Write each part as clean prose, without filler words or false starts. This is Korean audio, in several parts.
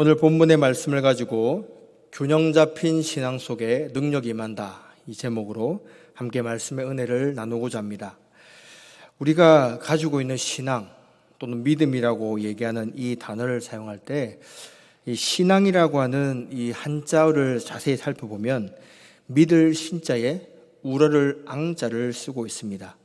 오늘 본문의 말씀을 가지고 균형 잡힌 신앙 속에 능력이 임한다, 이 제목으로 함께 말씀의 은혜를 나누고자 합니다. 우리가 가지고 있는 신앙 또는 믿음이라고 얘기하는 이 단어를 사용할 때 이 신앙이라고 하는 이 한자어를 자세히 살펴보면 믿을 신자에 우러를 앙자를 쓰고 있습니다.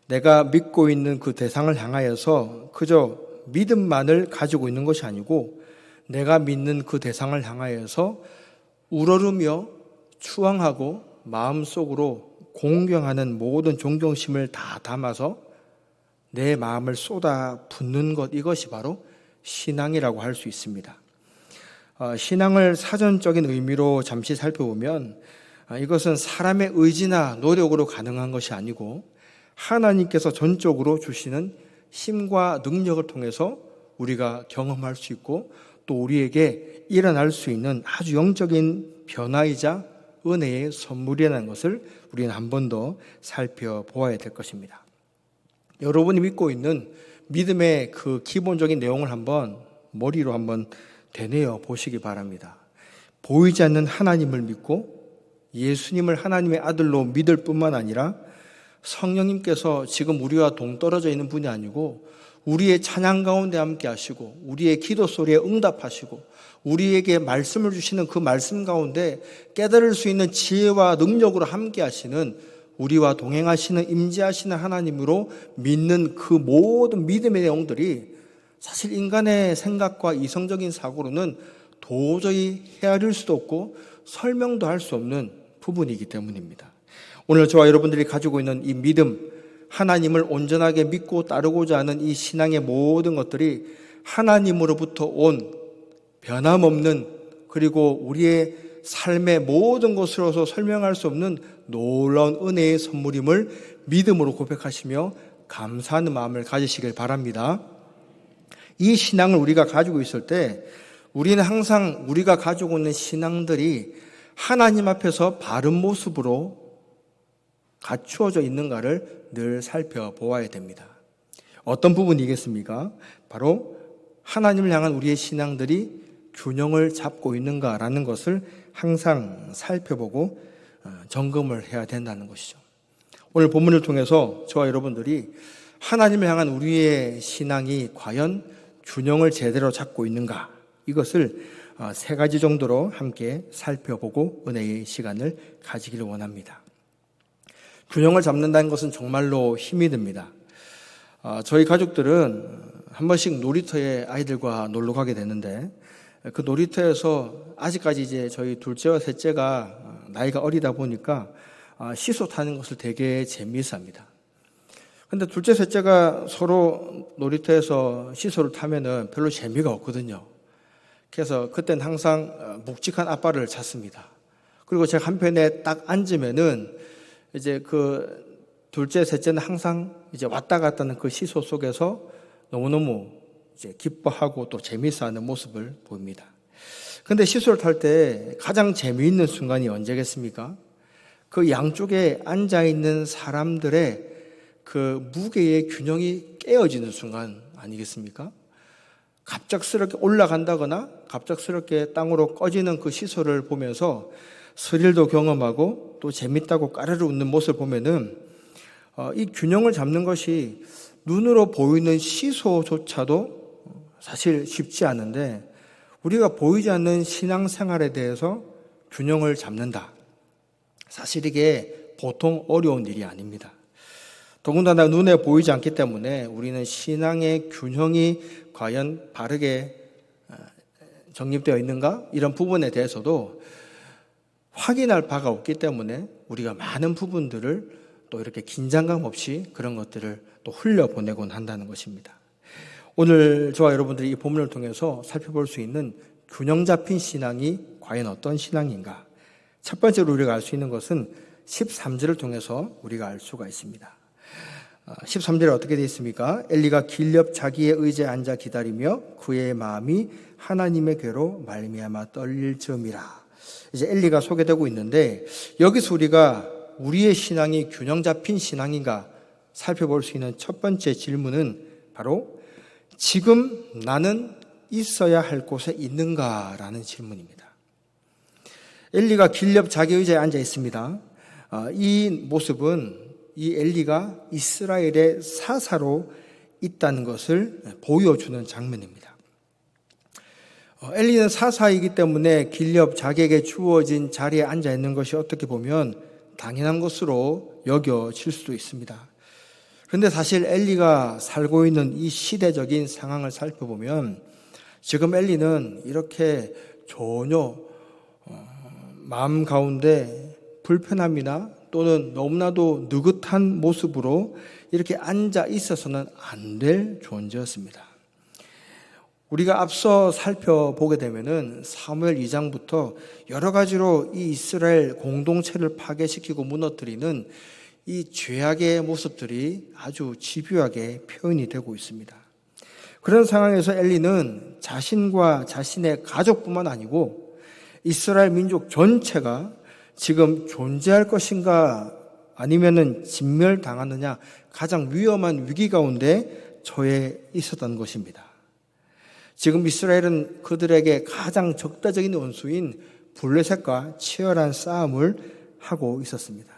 내가 믿고 있는 그 대상을 향하여서 그저 믿음만을 가지고 있는 것이 아니고 내가 믿는 그 대상을 향하여서 우러르며 추앙하고 마음속으로 공경하는 모든 존경심을 다 담아서 내 마음을 쏟아 붓는 것, 이것이 바로 신앙이라고 할 수 있습니다. 신앙을 사전적인 의미로 잠시 살펴보면 이것은 사람의 의지나 노력으로 가능한 것이 아니고 하나님께서 전적으로 주시는 힘과 능력을 통해서 우리가 경험할 수 있고 또 우리에게 일어날 수 있는 아주 영적인 변화이자 은혜의 선물이라는 것을 우리는 한 번 더 살펴보아야 될 것입니다. 여러분이 믿고 있는 믿음의 그 기본적인 내용을 한번 머리로 한번 되뇌어 보시기 바랍니다. 보이지 않는 하나님을 믿고 예수님을 하나님의 아들로 믿을 뿐만 아니라 성령님께서 지금 우리와 동떨어져 있는 분이 아니고 우리의 찬양 가운데 함께 하시고 우리의 기도 소리에 응답하시고 우리에게 말씀을 주시는 그 말씀 가운데 깨달을 수 있는 지혜와 능력으로 함께 하시는, 우리와 동행하시는 임재하시는 하나님으로 믿는 그 모든 믿음의 내용들이 사실 인간의 생각과 이성적인 사고로는 도저히 헤아릴 수도 없고 설명도 할 수 없는 부분이기 때문입니다. 오늘 저와 여러분들이 가지고 있는 이 믿음, 하나님을 온전하게 믿고 따르고자 하는 이 신앙의 모든 것들이 하나님으로부터 온 변함없는, 그리고 우리의 삶의 모든 것으로서 설명할 수 없는 놀라운 은혜의 선물임을 믿음으로 고백하시며 감사하는 마음을 가지시길 바랍니다. 이 신앙을 우리가 가지고 있을 때 우리는 항상 우리가 가지고 있는 신앙들이 하나님 앞에서 바른 모습으로 갖추어져 있는가를 늘 살펴보아야 됩니다. 어떤 부분이겠습니까? 바로 하나님을 향한 우리의 신앙들이 균형을 잡고 있는가라는 것을 항상 살펴보고 점검을 해야 된다는 것이죠. 오늘 본문을 통해서 저와 여러분들이 하나님을 향한 우리의 신앙이 과연 균형을 제대로 잡고 있는가, 이것을 세 가지 정도로 함께 살펴보고 은혜의 시간을 가지기를 원합니다. 균형을 잡는다는 것은 정말로 힘이 듭니다. 저희 가족들은 한 번씩 놀이터에 아이들과 놀러 가게 되는데 그 놀이터에서 아직까지 이제 저희 둘째와 셋째가 나이가 어리다 보니까 시소 타는 것을 되게 재미있어 합니다. 근데 둘째, 셋째가 서로 놀이터에서 시소를 타면은 별로 재미가 없거든요. 그래서 그때는 항상 묵직한 아빠를 찾습니다. 그리고 제가 한편에 딱 앉으면은 이제 그 둘째, 셋째는 항상 이제 왔다 갔다 하는 그 시소 속에서 너무너무 이제 기뻐하고 또 재미있어하는 모습을 보입니다. 근데 시소를 탈 때 가장 재미있는 순간이 언제겠습니까? 그 양쪽에 앉아 있는 사람들의 그 무게의 균형이 깨어지는 순간 아니겠습니까? 갑작스럽게 올라간다거나 갑작스럽게 땅으로 꺼지는 그 시소를 보면서 스릴도 경험하고 또 재밌다고 까르르 웃는 모습을 보면은 이 균형을 잡는 것이 눈으로 보이는 시소조차도 사실 쉽지 않은데 우리가 보이지 않는 신앙생활에 대해서 균형을 잡는다. 사실 이게 보통 어려운 일이 아닙니다. 더군다나 눈에 보이지 않기 때문에 우리는 신앙의 균형이 과연 바르게 정립되어 있는가? 이런 부분에 대해서도 확인할 바가 없기 때문에 우리가 많은 부분들을 또 이렇게 긴장감 없이 그런 것들을 또 흘려보내곤 한다는 것입니다. 오늘 저와 여러분들이 이 본문을 통해서 살펴볼 수 있는 균형 잡힌 신앙이 과연 어떤 신앙인가? 첫 번째로 우리가 알 수 있는 것은 13절을 통해서 우리가 알 수가 있습니다. 13절에 어떻게 되어 있습니까? 엘리가 길 옆 자기의 의자에 앉아 기다리며 그의 마음이 하나님의 괴로 말미암아 떨릴 즈음이라. 이제 엘리가 소개되고 있는데 여기서 우리가 우리의 신앙이 균형 잡힌 신앙인가 살펴볼 수 있는 첫 번째 질문은 바로 지금 나는 있어야 할 곳에 있는가라는 질문입니다. 엘리가 길 옆 자기 의자에 앉아 있습니다. 이 모습은 이 엘리가 이스라엘의 사사로 있다는 것을 보여주는 장면입니다. 엘리는 사사이기 때문에 길 옆 자기에게 주어진 자리에 앉아 있는 것이 어떻게 보면 당연한 것으로 여겨질 수도 있습니다. 그런데 사실 엘리가 살고 있는 이 시대적인 상황을 살펴보면 지금 엘리는 이렇게 전혀 마음 가운데 불편함이나 또는 너무나도 느긋한 모습으로 이렇게 앉아 있어서는 안 될 존재였습니다. 우리가 앞서 살펴보게 되면은 사무엘 2장부터 여러 가지로 이 이스라엘 공동체를 파괴시키고 무너뜨리는 이 죄악의 모습들이 아주 집요하게 표현이 되고 있습니다. 그런 상황에서 엘리는 자신과 자신의 가족뿐만 아니고 이스라엘 민족 전체가 지금 존재할 것인가 아니면은 진멸당하느냐 가장 위험한 위기 가운데 처해 있었던 것입니다. 지금 이스라엘은 그들에게 가장 적대적인 원수인 블레셋과 치열한 싸움을 하고 있었습니다.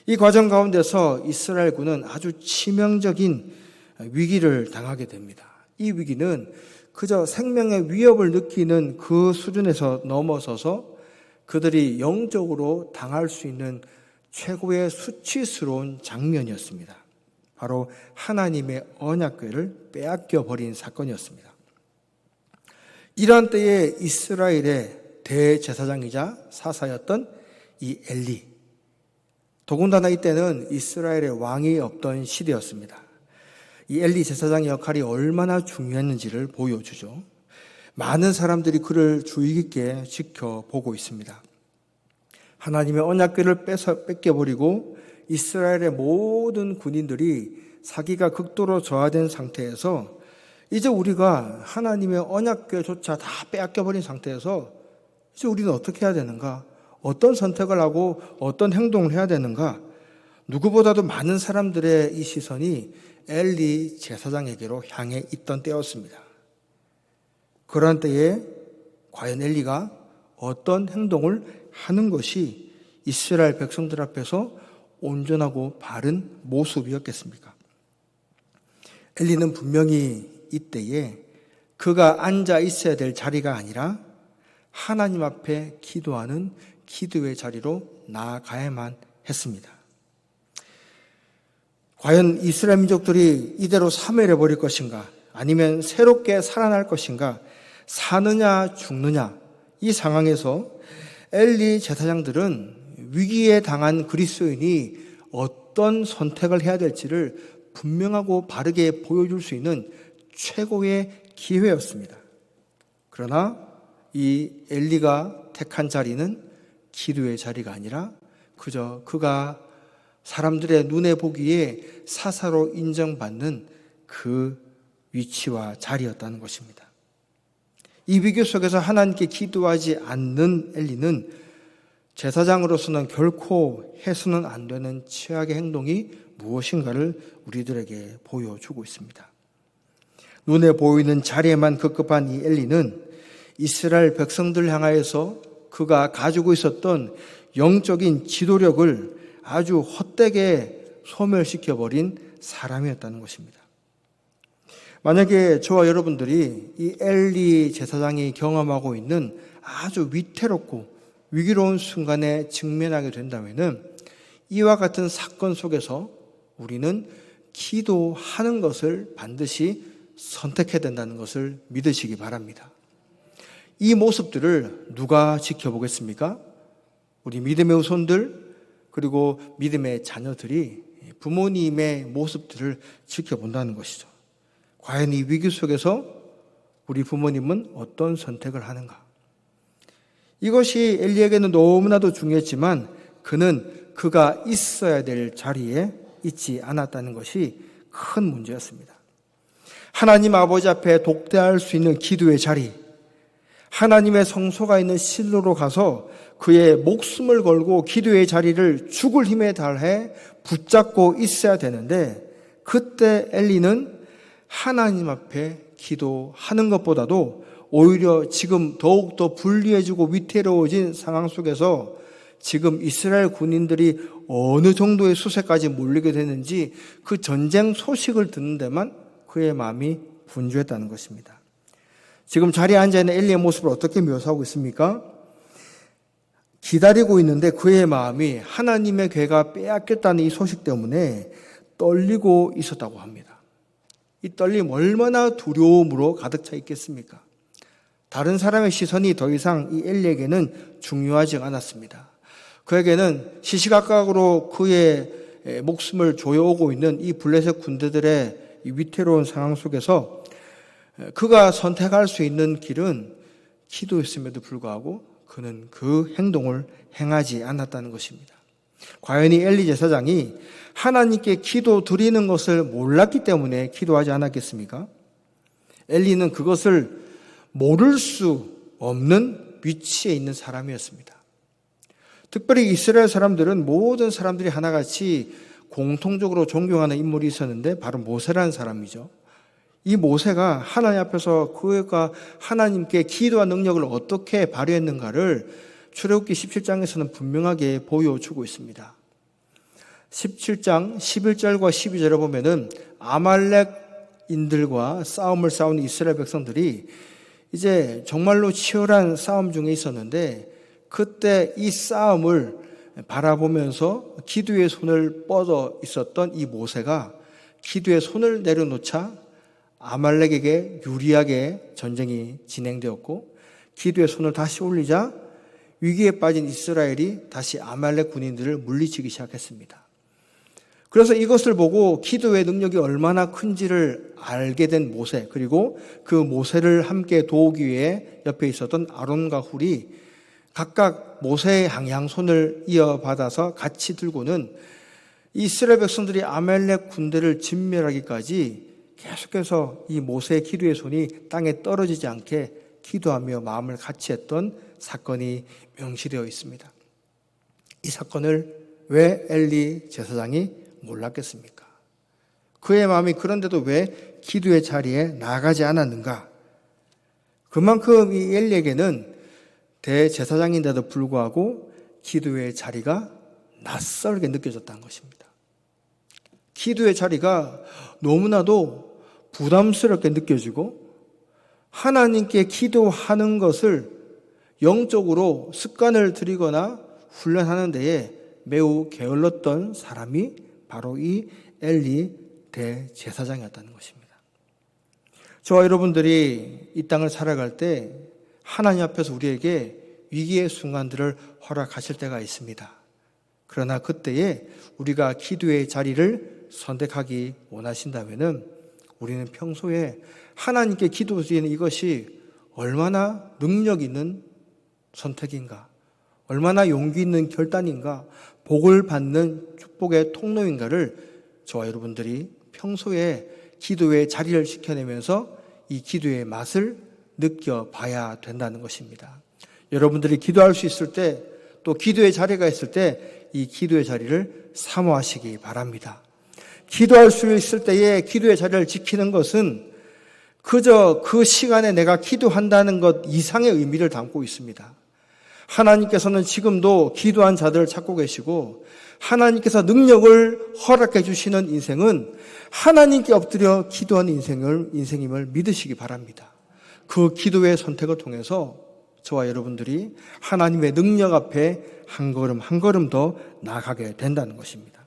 이 과정 가운데서 이스라엘군은 아주 치명적인 위기를 당하게 됩니다. 이 위기는 그저 생명의 위협을 느끼는 그 수준에서 넘어서서 그들이 영적으로 당할 수 있는 최고의 수치스러운 장면이었습니다. 바로 하나님의 언약궤를 빼앗겨 버린 사건이었습니다. 이러한 때에 이스라엘의 대제사장이자 사사였던 이 엘리, 더군다나 이때는 이스라엘의 왕이 없던 시대였습니다. 이 엘리 제사장의 역할이 얼마나 중요했는지를 보여주죠. 많은 사람들이 그를 주의 깊게 지켜보고 있습니다. 하나님의 언약궤를 뺏겨버리고 이스라엘의 모든 군인들이 사기가 극도로 저하된 상태에서 이제 우리가 하나님의 언약궤조차 다 빼앗겨버린 상태에서 이제 우리는 어떻게 해야 되는가? 어떤 선택을 하고 어떤 행동을 해야 되는가? 누구보다도 많은 사람들의 이 시선이 엘리 제사장에게로 향해 있던 때였습니다. 그런 때에 과연 엘리가 어떤 행동을 하는 것이 이스라엘 백성들 앞에서 온전하고 바른 모습이었겠습니까? 엘리는 분명히 이때에 그가 앉아 있어야 될 자리가 아니라 하나님 앞에 기도하는 기도의 자리로 나아가야만 했습니다. 과연 이스라엘 민족들이 이대로 사멸해버릴 것인가? 아니면 새롭게 살아날 것인가? 사느냐 죽느냐? 이 상황에서 엘리 제사장들은 위기에 당한 그리스도인이 어떤 선택을 해야 될지를 분명하고 바르게 보여줄 수 있는 최고의 기회였습니다. 그러나 이 엘리가 택한 자리는 기도의 자리가 아니라 그저 그가 사람들의 눈에 보기에 사사로 인정받는 그 위치와 자리였다는 것입니다. 이 위기 속에서 하나님께 기도하지 않는 엘리는 제사장으로서는 결코 해서는 안 되는 최악의 행동이 무엇인가를 우리들에게 보여주고 있습니다. 눈에 보이는 자리에만 급급한 이 엘리는 이스라엘 백성들 향하여서 그가 가지고 있었던 영적인 지도력을 아주 헛되게 소멸시켜버린 사람이었다는 것입니다. 만약에 저와 여러분들이 이 엘리 제사장이 경험하고 있는 아주 위태롭고 위기로운 순간에 직면하게 된다면 이와 같은 사건 속에서 우리는 기도하는 것을 반드시 선택해야 된다는 것을 믿으시기 바랍니다. 이 모습들을 누가 지켜보겠습니까? 우리 믿음의 후손들 그리고 믿음의 자녀들이 부모님의 모습들을 지켜본다는 것이죠. 과연 이 위기 속에서 우리 부모님은 어떤 선택을 하는가? 이것이 엘리에게는 너무나도 중요했지만 그는 그가 있어야 될 자리에 있지 않았다는 것이 큰 문제였습니다. 하나님 아버지 앞에 독대할 수 있는 기도의 자리, 하나님의 성소가 있는 실로로 가서 그의 목숨을 걸고 기도의 자리를 죽을 힘에 다해 붙잡고 있어야 되는데 그때 엘리는 하나님 앞에 기도하는 것보다도 오히려 지금 더욱더 불리해지고 위태로워진 상황 속에서 지금 이스라엘 군인들이 어느 정도의 수세까지 몰리게 됐는지 그 전쟁 소식을 듣는 데만 그의 마음이 분주했다는 것입니다. 지금 자리에 앉아있는 엘리의 모습을 어떻게 묘사하고 있습니까? 기다리고 있는데 그의 마음이 하나님의 괴가 빼앗겼다는 이 소식 때문에 떨리고 있었다고 합니다. 이 떨림 얼마나 두려움으로 가득 차 있겠습니까? 다른 사람의 시선이 더 이상 이 엘리에게는 중요하지 않았습니다. 그에게는 시시각각으로 그의 목숨을 조여오고 있는 이 블레셋 군대들의 이 위태로운 상황 속에서 그가 선택할 수 있는 길은 기도였음에도 불구하고 그는 그 행동을 행하지 않았다는 것입니다. 과연 이 엘리 제사장이 하나님께 기도 드리는 것을 몰랐기 때문에 기도하지 않았겠습니까? 엘리는 그것을 모를 수 없는 위치에 있는 사람이었습니다. 특별히 이스라엘 사람들은 모든 사람들이 하나같이 공통적으로 존경하는 인물이 있었는데 바로 모세라는 사람이죠. 이 모세가 하나님 앞에서 그가 하나님께 기도와 능력을 어떻게 발휘했는가를 출애굽기 17장에서는 분명하게 보여주고 있습니다. 17장 11절과 12절을 보면은 아말렉인들과 싸움을 싸우는 이스라엘 백성들이 이제 정말로 치열한 싸움 중에 있었는데 그때 이 싸움을 바라보면서 기도의 손을 뻗어 있었던 이 모세가 기도의 손을 내려놓자 아말렉에게 유리하게 전쟁이 진행되었고 기도의 손을 다시 올리자 위기에 빠진 이스라엘이 다시 아말렉 군인들을 물리치기 시작했습니다. 그래서 이것을 보고 기도의 능력이 얼마나 큰지를 알게 된 모세, 그리고 그 모세를 함께 도우기 위해 옆에 있었던 아론과 훌이 각각 모세의 양손을 이어받아서 같이 들고는 이스라엘 백성들이 아말렉 군대를 진멸하기까지 계속해서 이 모세의 기도의 손이 땅에 떨어지지 않게 기도하며 마음을 같이 했던 사건이 명시되어 있습니다. 이 사건을 왜 엘리 제사장이 몰랐겠습니까? 그의 마음이 그런데도 왜 기도의 자리에 나가지 않았는가? 그만큼 이 엘리에게는 대제사장인데도 불구하고 기도의 자리가 낯설게 느껴졌다는 것입니다. 기도의 자리가 너무나도 부담스럽게 느껴지고 하나님께 기도하는 것을 영적으로 습관을 들이거나 훈련하는 데에 매우 게을렀던 사람이 바로 이 엘리 대제사장이었다는 것입니다. 저와 여러분들이 이 땅을 살아갈 때 하나님 앞에서 우리에게 위기의 순간들을 허락하실 때가 있습니다. 그러나 그때에 우리가 기도의 자리를 선택하기 원하신다면은 우리는 평소에 하나님께 기도드리는 이것이 얼마나 능력 있는 선택인가, 얼마나 용기 있는 결단인가, 복을 받는 축복의 통로인가를 저와 여러분들이 평소에 기도의 자리를 지켜내면서 이 기도의 맛을 느껴봐야 된다는 것입니다. 여러분들이 기도할 수 있을 때, 또 기도의 자리가 있을 때 이 기도의 자리를 사모하시기 바랍니다. 기도할 수 있을 때에 기도의 자리를 지키는 것은 그저 그 시간에 내가 기도한다는 것 이상의 의미를 담고 있습니다. 하나님께서는 지금도 기도한 자들을 찾고 계시고 하나님께서 능력을 허락해 주시는 인생은 하나님께 엎드려 기도하는 인생임을 믿으시기 바랍니다. 그 기도의 선택을 통해서 저와 여러분들이 하나님의 능력 앞에 한 걸음 한 걸음 더 나아가게 된다는 것입니다.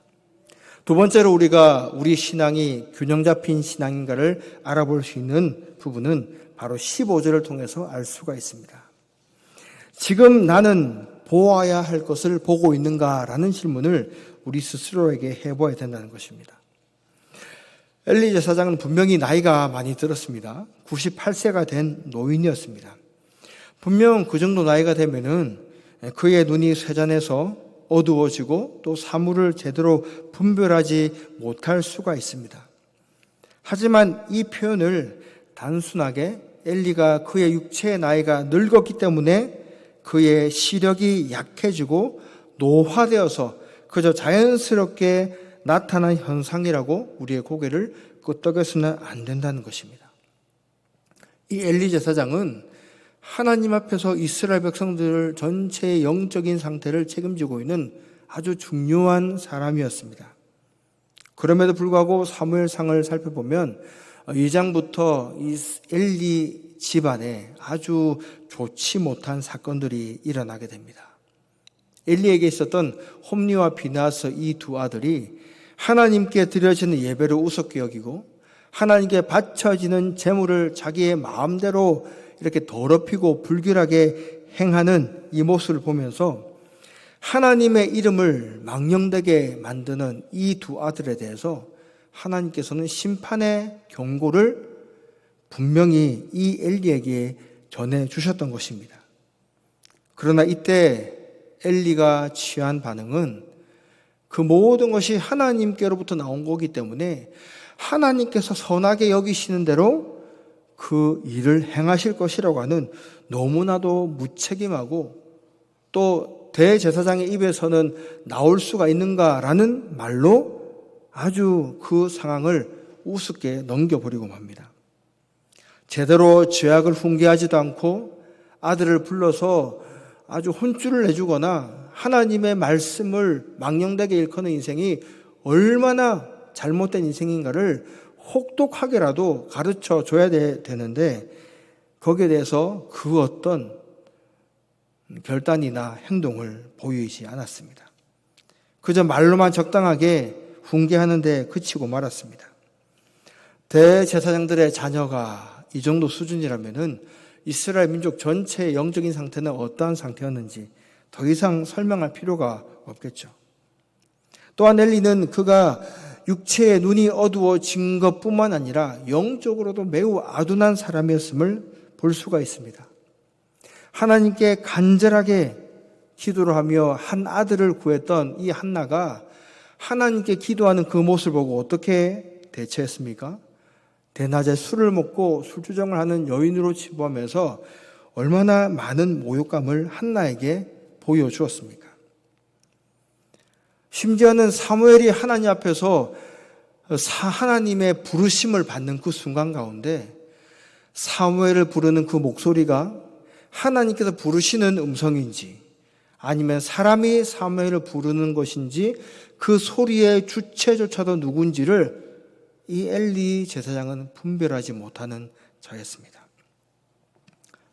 두 번째로 우리가 우리 신앙이 균형 잡힌 신앙인가를 알아볼 수 있는 부분은 바로 15절을 통해서 알 수가 있습니다. 지금 나는 보아야 할 것을 보고 있는가라는 질문을 우리 스스로에게 해봐야 된다는 것입니다. 엘리 제사장은 분명히 나이가 많이 들었습니다. 98세가 된 노인이었습니다. 분명 그 정도 나이가 되면은 그의 눈이 쇠잔해서 어두워지고 또 사물을 제대로 분별하지 못할 수가 있습니다. 하지만 이 표현을 단순하게 엘리가 그의 육체의 나이가 늙었기 때문에 그의 시력이 약해지고 노화되어서 그저 자연스럽게 나타난 현상이라고 우리의 고개를 끄덕여서는 안 된다는 것입니다. 이 엘리 제사장은 하나님 앞에서 이스라엘 백성들 전체의 영적인 상태를 책임지고 있는 아주 중요한 사람이었습니다. 그럼에도 불구하고 사무엘상을 살펴보면 2장부터 이 엘리 집안에 아주 좋지 못한 사건들이 일어나게 됩니다. 엘리에게 있었던 홈리와 비나스 이 두 아들이 하나님께 드려지는 예배를 우습게 여기고 하나님께 바쳐지는 제물을 자기의 마음대로 이렇게 더럽히고 불결하게 행하는 이 모습을 보면서 하나님의 이름을 망령되게 만드는 이 두 아들에 대해서 하나님께서는 심판의 경고를 분명히 이 엘리에게 전해 주셨던 것입니다. 그러나 이때 엘리가 취한 반응은 그 모든 것이 하나님께로부터 나온 거기 때문에 하나님께서 선하게 여기시는 대로 그 일을 행하실 것이라고 하는 너무나도 무책임하고 또 대제사장의 입에서는 나올 수가 있는가라는 말로 아주 그 상황을 우습게 넘겨버리고 맙니다. 제대로 죄악을 훈계하지도 않고 아들을 불러서 아주 혼쭐을 내주거나 하나님의 말씀을 망령되게 일컫는 인생이 얼마나 잘못된 인생인가를 혹독하게라도 가르쳐 줘야 되는데 거기에 대해서 그 어떤 결단이나 행동을 보이지 않았습니다. 그저 말로만 적당하게 훈계하는데 그치고 말았습니다. 대제사장들의 자녀가 이 정도 수준이라면은 이스라엘 민족 전체의 영적인 상태는 어떠한 상태였는지 더 이상 설명할 필요가 없겠죠. 또한 엘리는 그가 육체의 눈이 어두워진 것뿐만 아니라 영적으로도 매우 아둔한 사람이었음을 볼 수가 있습니다. 하나님께 간절하게 기도를 하며 한 아들을 구했던 이 한나가 하나님께 기도하는 그 모습을 보고 어떻게 대처했습니까? 대낮에 술을 먹고 술주정을 하는 여인으로 치부하면서 얼마나 많은 모욕감을 한나에게 보여주었습니까? 심지어는 사무엘이 하나님 앞에서 하나님의 부르심을 받는 그 순간 가운데 사무엘을 부르는 그 목소리가 하나님께서 부르시는 음성인지 아니면 사람이 사무엘을 부르는 것인지 그 소리의 주체조차도 누군지를 이 엘리 제사장은 분별하지 못하는 자였습니다.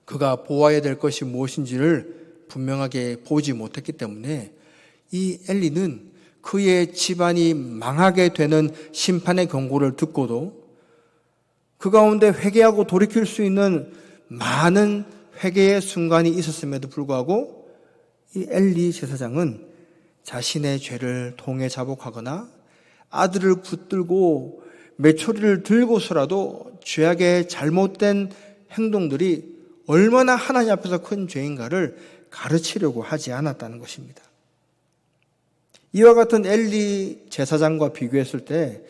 그가 보아야 될 것이 무엇인지를 분명하게 보지 못했기 때문에 이 엘리는 그의 집안이 망하게 되는 심판의 경고를 듣고도 그 가운데 회개하고 돌이킬 수 있는 많은 회개의 순간이 있었음에도 불구하고 이 엘리 제사장은 자신의 죄를 통해 자복하거나 아들을 붙들고 메추리를 들고서라도 죄악의 잘못된 행동들이 얼마나 하나님 앞에서 큰 죄인가를 가르치려고 하지 않았다는 것입니다. 이와 같은 엘리 제사장과 비교했을 때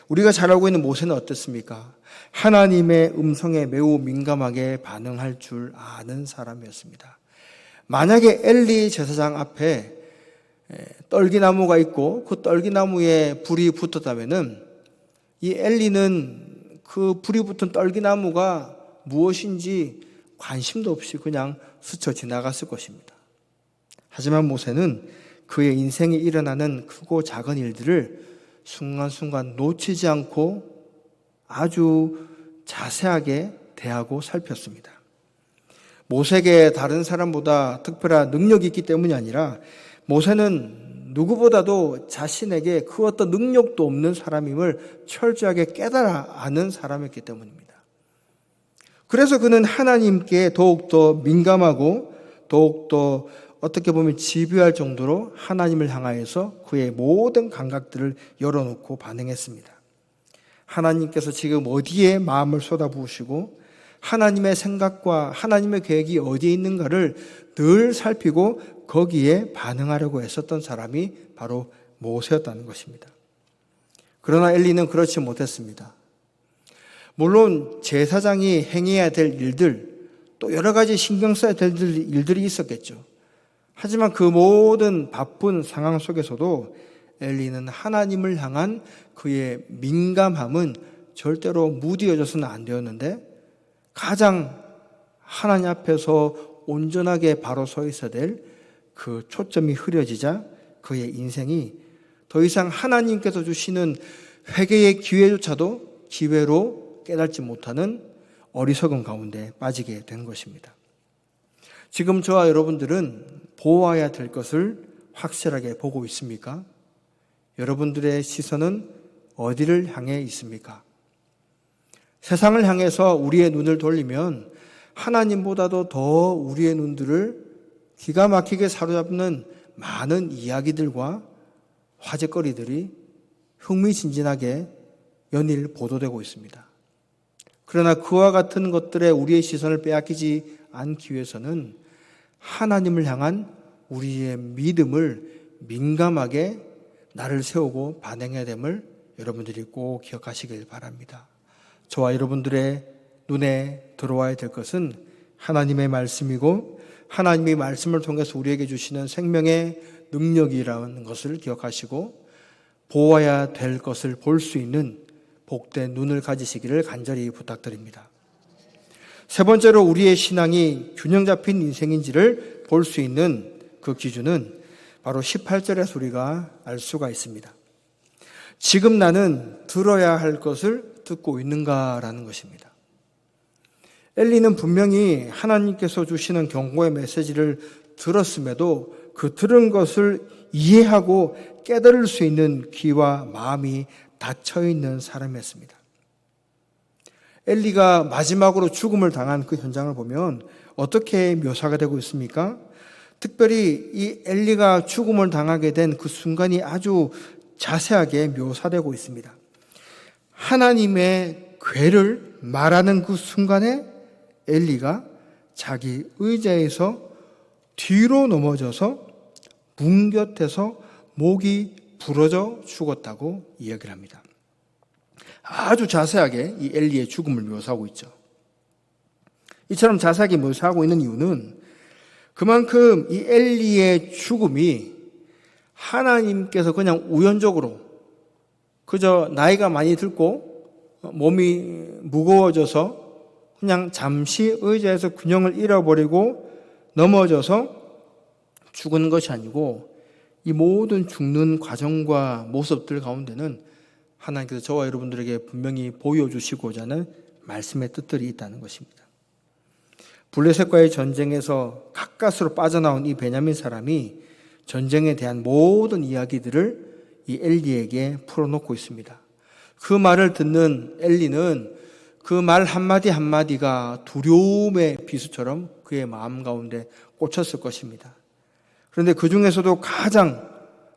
우리가 잘 알고 있는 모세는 어땠습니까? 하나님의 음성에 매우 민감하게 반응할 줄 아는 사람이었습니다. 만약에 엘리 제사장 앞에 떨기나무가 있고 그 떨기나무에 불이 붙었다면은 이 엘리는 그 불이 붙은 떨기나무가 무엇인지 관심도 없이 그냥 스쳐 지나갔을 것입니다. 하지만 모세는 그의 인생에 일어나는 크고 작은 일들을 순간순간 놓치지 않고 아주 자세하게 대하고 살폈습니다. 모세에게 다른 사람보다 특별한 능력이 있기 때문이 아니라 모세는 누구보다도 자신에게 그 어떤 능력도 없는 사람임을 철저하게 깨달아 아는 사람이었기 때문입니다. 그래서 그는 하나님께 더욱더 민감하고 더욱더 어떻게 보면 집요할 정도로 하나님을 향하여서 그의 모든 감각들을 열어놓고 반응했습니다. 하나님께서 지금 어디에 마음을 쏟아부으시고 하나님의 생각과 하나님의 계획이 어디에 있는가를 늘 살피고 거기에 반응하려고 애썼던 사람이 바로 모세였다는 것입니다. 그러나 엘리는 그렇지 못했습니다. 물론 제사장이 행해야 될 일들, 또 여러 가지 신경 써야 될 일들이 있었겠죠. 하지만 그 모든 바쁜 상황 속에서도 엘리는 하나님을 향한 그의 민감함은 절대로 무디어져서는 안 되었는데 가장 하나님 앞에서 온전하게 바로 서 있어야 될 그 초점이 흐려지자 그의 인생이 더 이상 하나님께서 주시는 회개의 기회조차도 기회로 깨닫지 못하는 어리석은 가운데 빠지게 된 것입니다. 지금 저와 여러분들은 보아야 될 것을 확실하게 보고 있습니까? 여러분들의 시선은 어디를 향해 있습니까? 세상을 향해서 우리의 눈을 돌리면 하나님보다도 더 우리의 눈들을 기가 막히게 사로잡는 많은 이야기들과 화제거리들이 흥미진진하게 연일 보도되고 있습니다. 그러나 그와 같은 것들에 우리의 시선을 빼앗기지 않기 위해서는 하나님을 향한 우리의 믿음을 민감하게 나를 세우고 반응해야 됨을 여러분들이 꼭 기억하시길 바랍니다. 저와 여러분들의 눈에 들어와야 될 것은 하나님의 말씀이고 하나님의 말씀을 통해서 우리에게 주시는 생명의 능력이라는 것을 기억하시고 보아야 될 것을 볼 수 있는 복된 눈을 가지시기를 간절히 부탁드립니다. 세 번째로 우리의 신앙이 균형 잡힌 인생인지를 볼 수 있는 그 기준은 바로 18절에서 우리가 알 수가 있습니다. 지금 나는 들어야 할 것을 듣고 있는가라는 것입니다. 엘리는 분명히 하나님께서 주시는 경고의 메시지를 들었음에도 그 들은 것을 이해하고 깨달을 수 있는 귀와 마음이 닫혀 있는 사람이었습니다. 엘리가 마지막으로 죽음을 당한 그 현장을 보면 어떻게 묘사가 되고 있습니까? 특별히 이 엘리가 죽음을 당하게 된 그 순간이 아주 자세하게 묘사되고 있습니다. 하나님의 괴를 말하는 그 순간에 엘리가 자기 의자에서 뒤로 넘어져서 문 곁에서 목이 부러져 죽었다고 이야기를 합니다. 아주 자세하게 이 엘리의 죽음을 묘사하고 있죠. 이처럼 자세하게 묘사하고 있는 이유는 그만큼 이 엘리의 죽음이 하나님께서 그냥 우연적으로 그저 나이가 많이 들고 몸이 무거워져서 그냥 잠시 의자에서 균형을 잃어버리고 넘어져서 죽은 것이 아니고 이 모든 죽는 과정과 모습들 가운데는 하나님께서 저와 여러분들에게 분명히 보여주시고자 하는 말씀의 뜻들이 있다는 것입니다. 블레셋과의 전쟁에서 가까스로 빠져나온 이 베냐민 사람이 전쟁에 대한 모든 이야기들을 이 엘리에게 풀어놓고 있습니다. 그 말을 듣는 엘리는 그 말 한마디 한마디가 두려움의 비수처럼 그의 마음 가운데 꽂혔을 것입니다. 그런데 그 중에서도 가장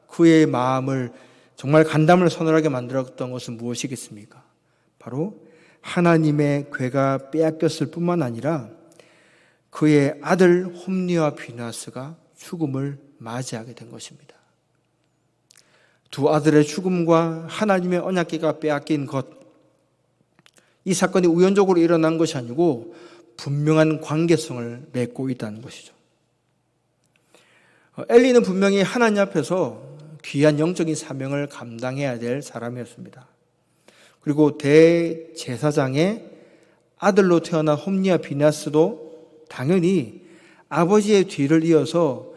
그의 마음을 정말 간담을 서늘하게 만들었던 것은 무엇이겠습니까? 바로 하나님의 괴가 빼앗겼을 뿐만 아니라 그의 아들 홈리와 비나스가 죽음을 맞이하게 된 것입니다. 두 아들의 죽음과 하나님의 언약궤가 빼앗긴 것, 이 사건이 우연적으로 일어난 것이 아니고 분명한 관계성을 맺고 있다는 것이죠. 엘리는 분명히 하나님 앞에서 귀한 영적인 사명을 감당해야 될 사람이었습니다. 그리고 대제사장의 아들로 태어난 홈리와 비나스도 당연히 아버지의 뒤를 이어서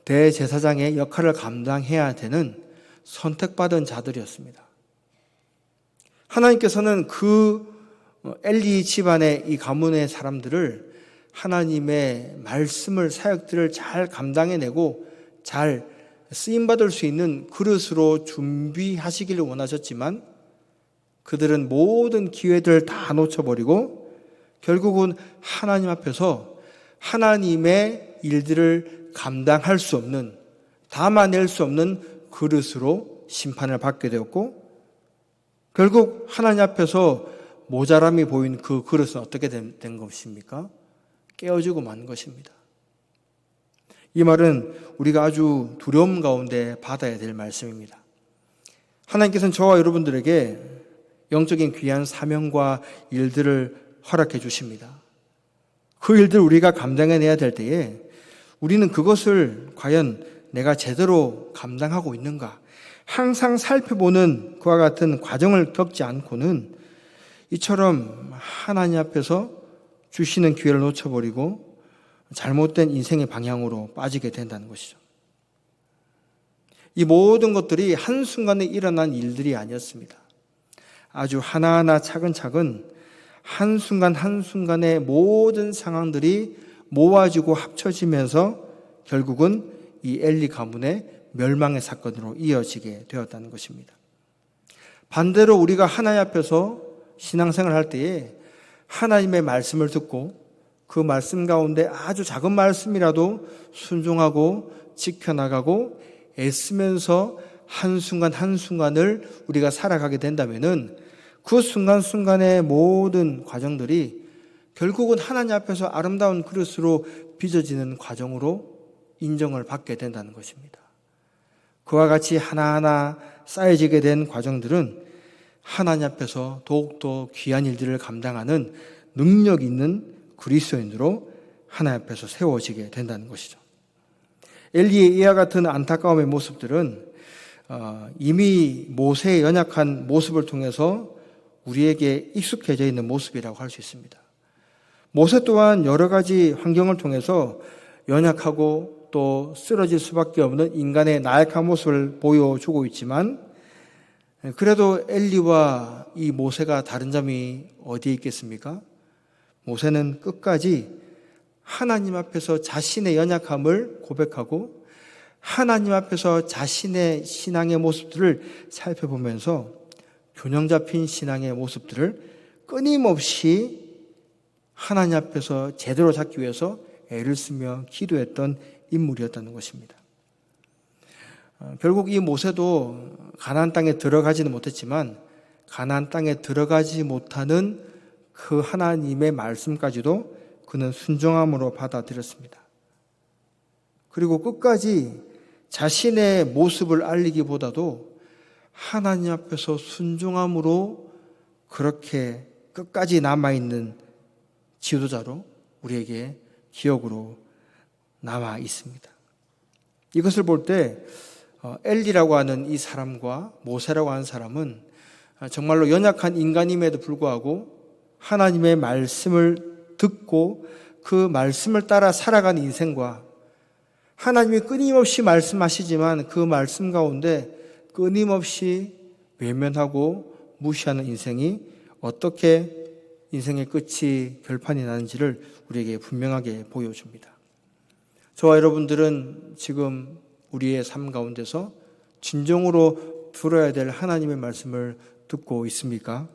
대제사장의 역할을 감당해야 되는 선택받은 자들이었습니다. 하나님께서는 그 엘리 집안의 이 가문의 사람들을 하나님의 말씀을, 사역들을 잘 감당해내고 잘 쓰임받을 수 있는 그릇으로 준비하시기를 원하셨지만 그들은 모든 기회들을 다 놓쳐버리고 결국은 하나님 앞에서 하나님의 일들을 감당할 수 없는, 담아낼 수 없는 그릇으로 심판을 받게 되었고 결국 하나님 앞에서 모자람이 보인 그 그릇은 어떻게 된 것입니까? 깨어지고 만 것입니다. 이 말은 우리가 아주 두려움 가운데 받아야 될 말씀입니다. 하나님께서는 저와 여러분들에게 영적인 귀한 사명과 일들을 허락해 주십니다. 그 일들을 우리가 감당해내야 될 때에 우리는 그것을 과연 내가 제대로 감당하고 있는가 항상 살펴보는 그와 같은 과정을 겪지 않고는 이처럼 하나님 앞에서 주시는 기회를 놓쳐버리고 잘못된 인생의 방향으로 빠지게 된다는 것이죠. 이 모든 것들이 한순간에 일어난 일들이 아니었습니다. 아주 하나하나 차근차근 한순간 한순간의 모든 상황들이 모아지고 합쳐지면서 결국은 이 엘리 가문의 멸망의 사건으로 이어지게 되었다는 것입니다. 반대로 우리가 하나님 앞에서 신앙생활을 할 때에 하나님의 말씀을 듣고 그 말씀 가운데 아주 작은 말씀이라도 순종하고 지켜나가고 애쓰면서 한순간 한순간을 우리가 살아가게 된다면은 그 순간순간의 모든 과정들이 결국은 하나님 앞에서 아름다운 그릇으로 빚어지는 과정으로 인정을 받게 된다는 것입니다. 그와 같이 하나하나 쌓여지게 된 과정들은 하나님 앞에서 더욱더 귀한 일들을 감당하는 능력 있는 그리스도인으로 하나님 앞에서 세워지게 된다는 것이죠. 엘리의 이와 같은 안타까움의 모습들은 이미 모세의 연약한 모습을 통해서 우리에게 익숙해져 있는 모습이라고 할 수 있습니다. 모세 또한 여러 가지 환경을 통해서 연약하고 또 쓰러질 수밖에 없는 인간의 나약한 모습을 보여주고 있지만 그래도 엘리와 이 모세가 다른 점이 어디에 있겠습니까? 모세는 끝까지 하나님 앞에서 자신의 연약함을 고백하고 하나님 앞에서 자신의 신앙의 모습들을 살펴보면서 균형 잡힌 신앙의 모습들을 끊임없이 하나님 앞에서 제대로 잡기 위해서 애를 쓰며 기도했던 인물이었다는 것입니다. 결국 이 모세도 가나안 땅에 들어가지는 못했지만 가나안 땅에 들어가지 못하는 그 하나님의 말씀까지도 그는 순종함으로 받아들였습니다. 그리고 끝까지 자신의 모습을 알리기보다도 하나님 앞에서 순종함으로 그렇게 끝까지 남아있는 지도자로 우리에게 기억으로 남아 있습니다. 이것을 볼 때 엘리라고 하는 이 사람과 모세라고 하는 사람은 정말로 연약한 인간임에도 불구하고 하나님의 말씀을 듣고 그 말씀을 따라 살아가는 인생과 하나님이 끊임없이 말씀하시지만 그 말씀 가운데 끊임없이 외면하고 무시하는 인생이 어떻게 인생의 끝이 결판이 나는지를 우리에게 분명하게 보여줍니다. 저와 여러분들은 지금 우리의 삶 가운데서 진정으로 들어야 될 하나님의 말씀을 듣고 있습니까?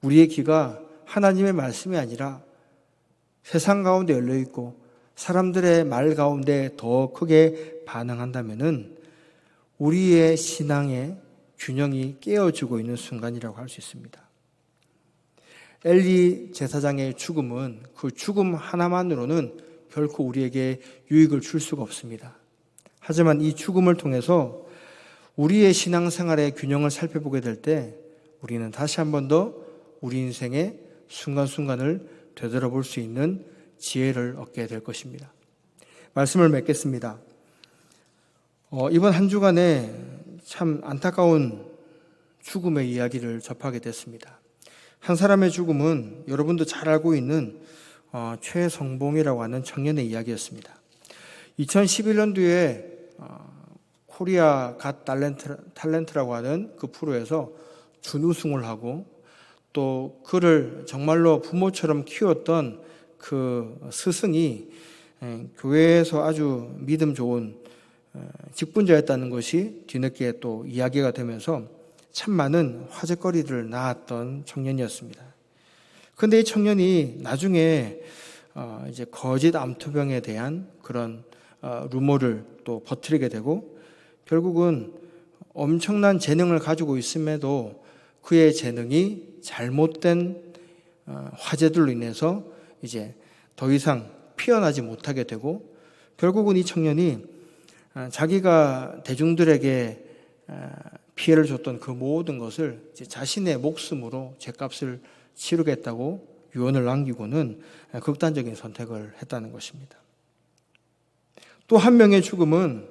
우리의 귀가 하나님의 말씀이 아니라 세상 가운데 열려있고 사람들의 말 가운데 더 크게 반응한다면은 우리의 신앙의 균형이 깨어지고 있는 순간이라고 할 수 있습니다. 엘리 제사장의 죽음은 그 죽음 하나만으로는 결코 우리에게 유익을 줄 수가 없습니다. 하지만 이 죽음을 통해서 우리의 신앙생활의 균형을 살펴보게 될 때 우리는 다시 한 번 더 우리 인생의 순간순간을 되돌아볼 수 있는 지혜를 얻게 될 것입니다. 말씀을 맺겠습니다. 이번 한 주간에 참 안타까운 죽음의 이야기를 접하게 됐습니다. 한 사람의 죽음은 여러분도 잘 알고 있는 최성봉이라고 하는 청년의 이야기였습니다. 2011년도에 코리아 갓 탤런트라고 하는 그 프로에서 준우승을 하고 또 그를 정말로 부모처럼 키웠던 그 스승이 교회에서 아주 믿음 좋은 직분자였다는 것이 뒤늦게 또 이야기가 되면서 참 많은 화제거리를 낳았던 청년이었습니다. 그런데 이 청년이 나중에 이제 거짓 암투병에 대한 그런 루머를 또 퍼뜨리게 되고 결국은 엄청난 재능을 가지고 있음에도 그의 재능이 잘못된 화제들로 인해서 이제 더 이상 피어나지 못하게 되고 결국은 이 청년이 자기가 대중들에게 피해를 줬던 그 모든 것을 이제 자신의 목숨으로 죗값을 치르겠다고 유언을 남기고는 극단적인 선택을 했다는 것입니다. 또 한 명의 죽음은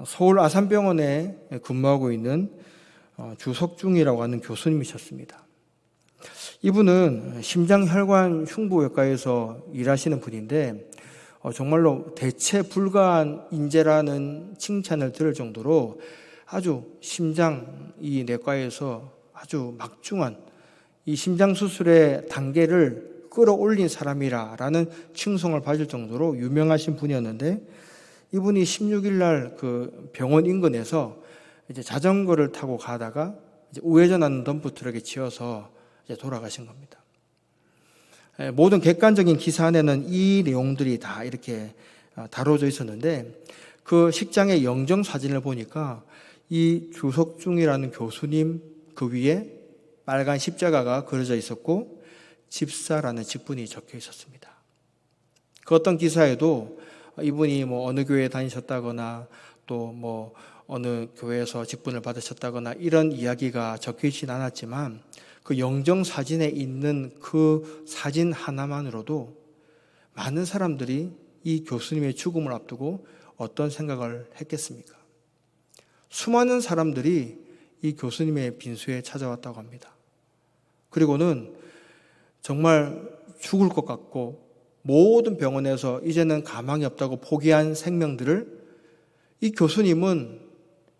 서울 아산병원에 근무하고 있는 주석중이라고 하는 교수님이셨습니다. 이분은 심장혈관 흉부외과에서 일하시는 분인데 정말로 대체 불가한 인재라는 칭찬을 들을 정도로 아주 심장 이 내과에서 아주 막중한 이 심장 수술의 단계를 끌어올린 사람이라는 칭송을 받을 정도로 유명하신 분이었는데, 이분이 16일 날 그 병원 인근에서 이제 자전거를 타고 가다가 이제 우회전하는 덤프트럭에 치여서 이제 돌아가신 겁니다. 모든 객관적인 기사 안에는 이 내용들이 다 이렇게 다뤄져 있었는데, 그 식장의 영정 사진을 보니까 이 주석중이라는 교수님 그 위에 빨간 십자가가 그려져 있었고 집사라는 직분이 적혀 있었습니다. 그 어떤 기사에도 이분이 뭐 어느 교회에 다니셨다거나 또 뭐 어느 교회에서 직분을 받으셨다거나 이런 이야기가 적혀 있진 않았지만, 그 영정 사진에 있는 그 사진 하나만으로도 많은 사람들이 이 교수님의 죽음을 앞두고 어떤 생각을 했겠습니까? 수많은 사람들이 이 교수님의 빈소에 찾아왔다고 합니다. 그리고는 정말 죽을 것 같고 모든 병원에서 이제는 가망이 없다고 포기한 생명들을 이 교수님은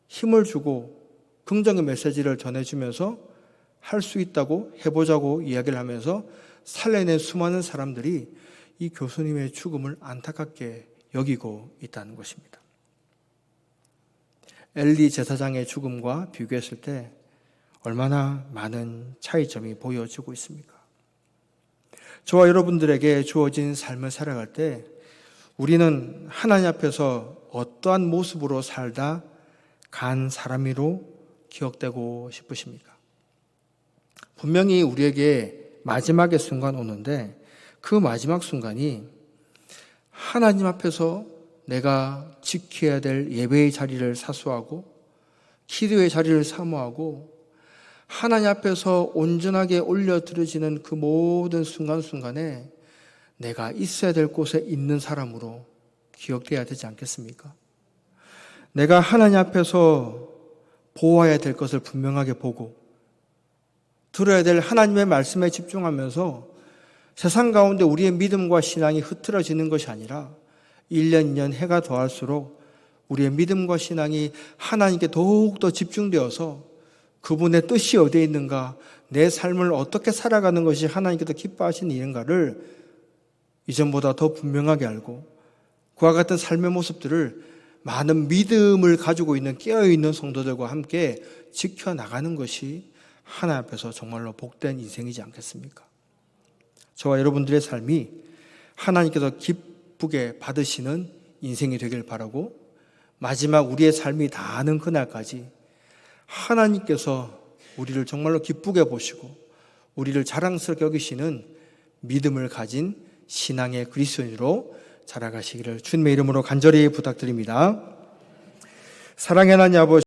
힘을 주고 긍정의 메시지를 전해주면서 할 수 있다고 해보자고 이야기를 하면서 살려낸 수많은 사람들이 이 교수님의 죽음을 안타깝게 여기고 있다는 것입니다. 엘리 제사장의 죽음과 비교했을 때 얼마나 많은 차이점이 보여지고 있습니까? 저와 여러분들에게 주어진 삶을 살아갈 때 우리는 하나님 앞에서 어떠한 모습으로 살다 간 사람으로 기억되고 싶으십니까? 분명히 우리에게 마지막의 순간 오는데, 그 마지막 순간이 하나님 앞에서 내가 지켜야 될 예배의 자리를 사수하고 기도의 자리를 사모하고 하나님 앞에서 온전하게 올려드려지는 그 모든 순간순간에 내가 있어야 될 곳에 있는 사람으로 기억돼야 되지 않겠습니까? 내가 하나님 앞에서 보아야 될 것을 분명하게 보고 들어야 될 하나님의 말씀에 집중하면서 세상 가운데 우리의 믿음과 신앙이 흐트러지는 것이 아니라 1년, 2년 해가 더할수록 우리의 믿음과 신앙이 하나님께 더욱더 집중되어서 그분의 뜻이 어디에 있는가, 내 삶을 어떻게 살아가는 것이 하나님께서 기뻐하시는 일인가를 이전보다 더 분명하게 알고 그와 같은 삶의 모습들을 많은 믿음을 가지고 있는 깨어있는 성도들과 함께 지켜나가는 것이 하나님 앞에서 정말로 복된 인생이지 않겠습니까? 저와 여러분들의 삶이 하나님께서 기쁘게 받으시는 인생이 되길 바라고, 마지막 우리의 삶이 다하는 그날까지 하나님께서 우리를 정말로 기쁘게 보시고 우리를 자랑스럽게 여기시는 믿음을 가진 신앙의 그리스도인으로 자라가시기를 주님의 이름으로 간절히 부탁드립니다. 사랑의 하나님 아버지,